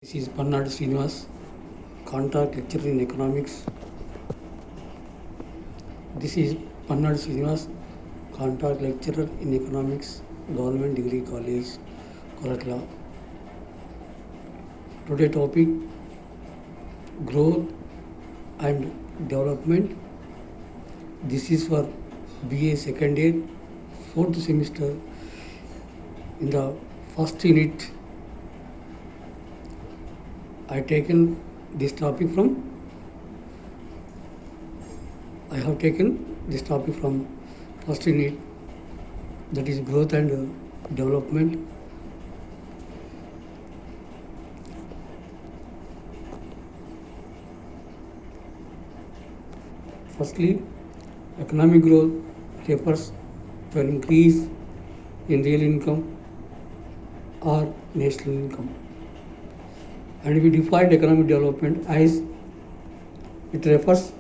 This is Pannad Srinivas, contract lecturer in economics. This is Pannad Srinivas, contract lecturer in economics, Government Degree College, Koratla. Today topic, growth and development. This is for BA second year, fourth semester. In the first unit, I have taken this topic from first unit, that is growth and development. Firstly, economic growth refers to an increase in real income or national income. And we defined economic development as it refers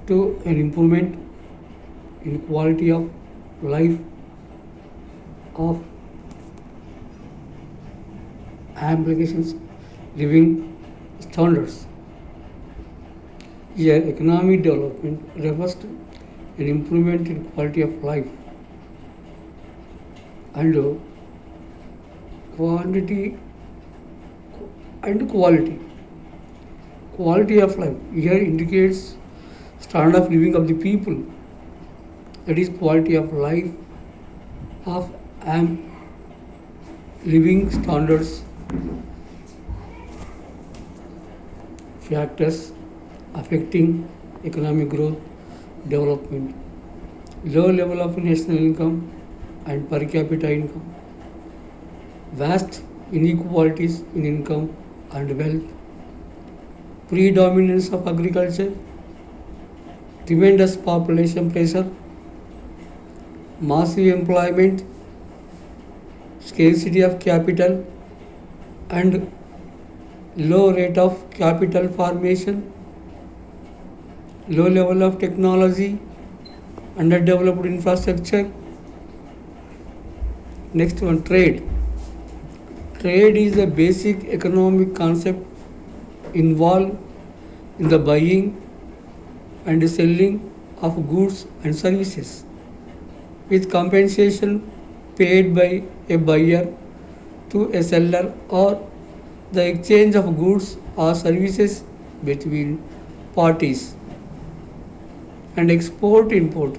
to an improvement in quality of life of applications living standards. Here, economic development refers to an improvement in quality of life and quantity and quality. Quality of life here indicates standard of living of the people. That is quality of life of living standards. Factors affecting economic growth, development. Low level of national income and per capita income. Vast inequalities in income and wealth, predominance of agriculture, tremendous population pressure, massive employment, scarcity of capital, and low rate of capital formation, low level of technology, underdeveloped infrastructure. Next one, trade. Trade is a basic economic concept involved in the buying and selling of goods and services, with compensation paid by a buyer to a seller or the exchange of goods or services between parties. And export-import.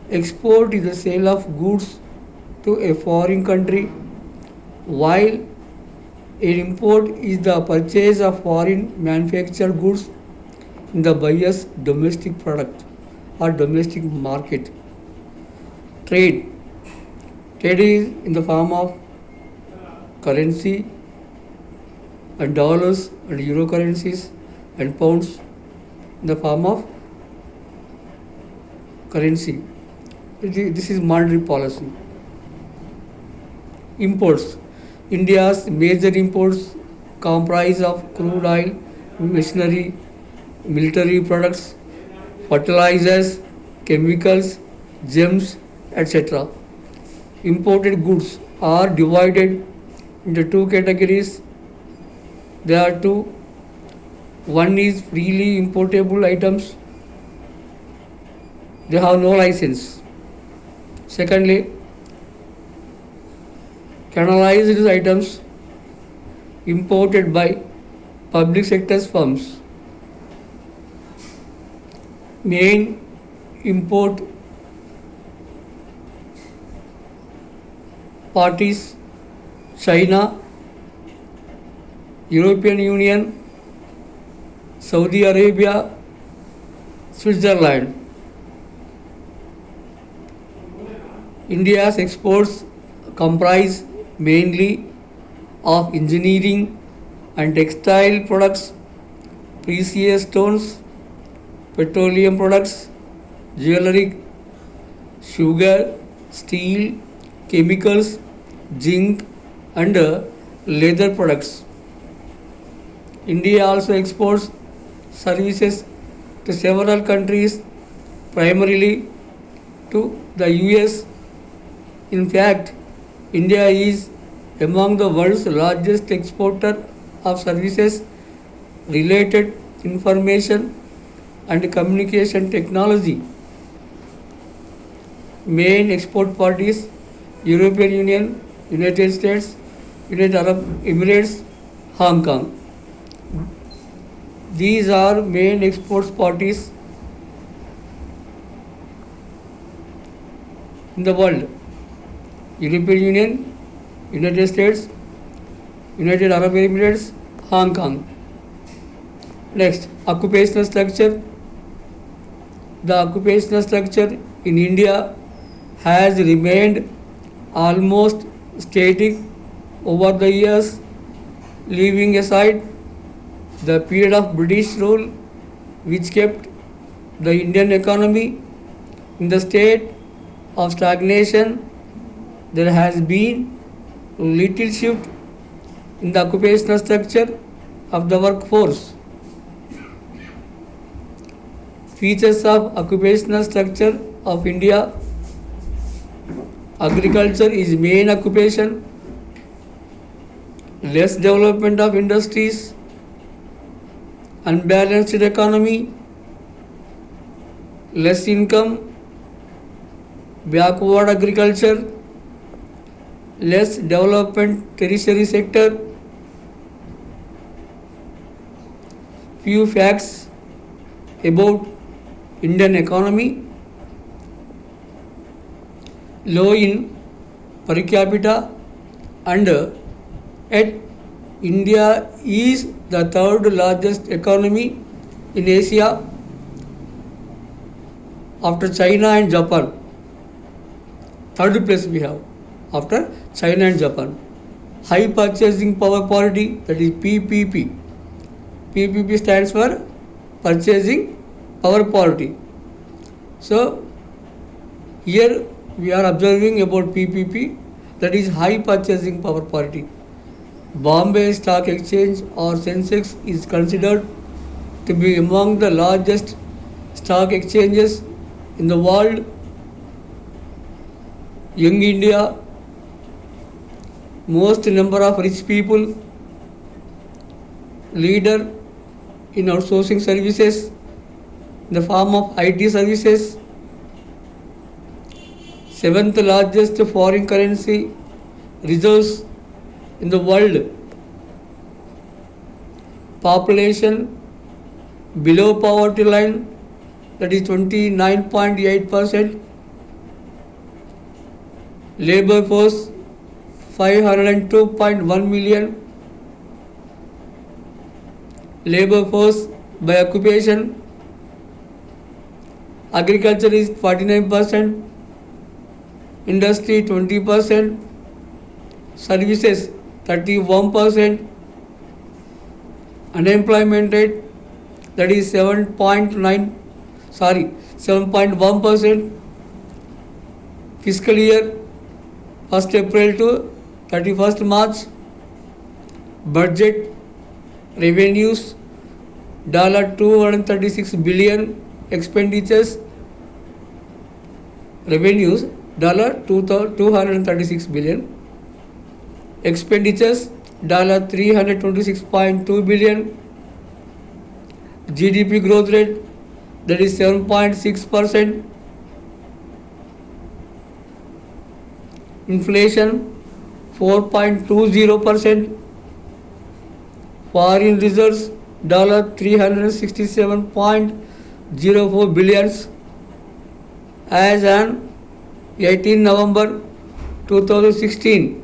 Export is the sale of goods to a foreign country, while an import is the purchase of foreign manufactured goods in the buyer's domestic product or domestic market. Trade. Trade is in the form of currency and dollars and euro currencies and pounds in the form of currency. This is monetary policy. Imports. India's major imports comprise of crude oil, machinery, military products, fertilizers, chemicals, gems, etc. Imported goods are divided into two categories. There are two. One is freely importable items. They have no license. Secondly, canalized items imported by public sector firms. Main import parties: China, European Union, Saudi Arabia, Switzerland. India's exports comprise mainly of engineering and textile products, precious stones, petroleum products, jewelry, sugar, steel, chemicals, zinc, and leather products. India also exports services to several countries, primarily to the US. In fact, India is among the world's largest exporter of services related information and communication technology. Main export parties: European Union, United States, United Arab Emirates, Hong Kong. These are main export parties in the world: European Union, United States, United Arab Emirates, Hong Kong. Next, occupational structure. The occupational structure in India has remained almost static over the years, leaving aside the period of British rule, which kept the Indian economy in the state of stagnation. There has been little shift in the occupational structure of the workforce. Features of occupational structure of India: agriculture is main occupation, less development of industries, unbalanced economy, less income, backward agriculture, less development tertiary sector. Few facts about Indian economy: low in per capita, and yet India is the third largest economy in Asia after China and Japan. Third place we have after China and Japan. High purchasing power parity, that is PPP. PPP stands for purchasing power parity. So here we are observing about PPP, that is high purchasing power parity. Bombay Stock Exchange or Sensex is considered to be among the largest stock exchanges in the world. Young India, most number of rich people, leader in outsourcing services in the form of IT services, seventh largest foreign currency reserves in the world, population below poverty line, that is 29.8%, labor force 502.1 million, labor force by occupation, agriculture is 49%, industry 20%, services 31%, unemployment rate, that is 7.1%, fiscal year 1st April to 31st March, budget revenues $236 billion, expenditures revenues $236 billion, expenditures $326.2 billion, GDP growth rate, that is 7.6%, inflation 4.20%, foreign reserves $367.04 billion as on 18 November 2016.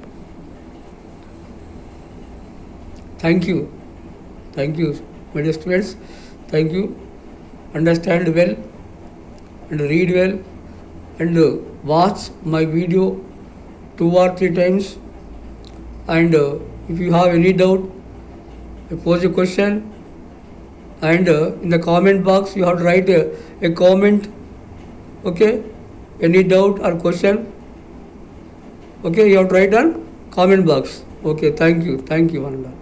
Thank you, my dear students. Thank you. Understand well and read well and watch my video 2 or 3 times. And if you have any doubt, pose a question, and in the comment box you have to write a comment. Okay, any doubt or question, okay, you have to write on comment box. Okay, thank you, one and all.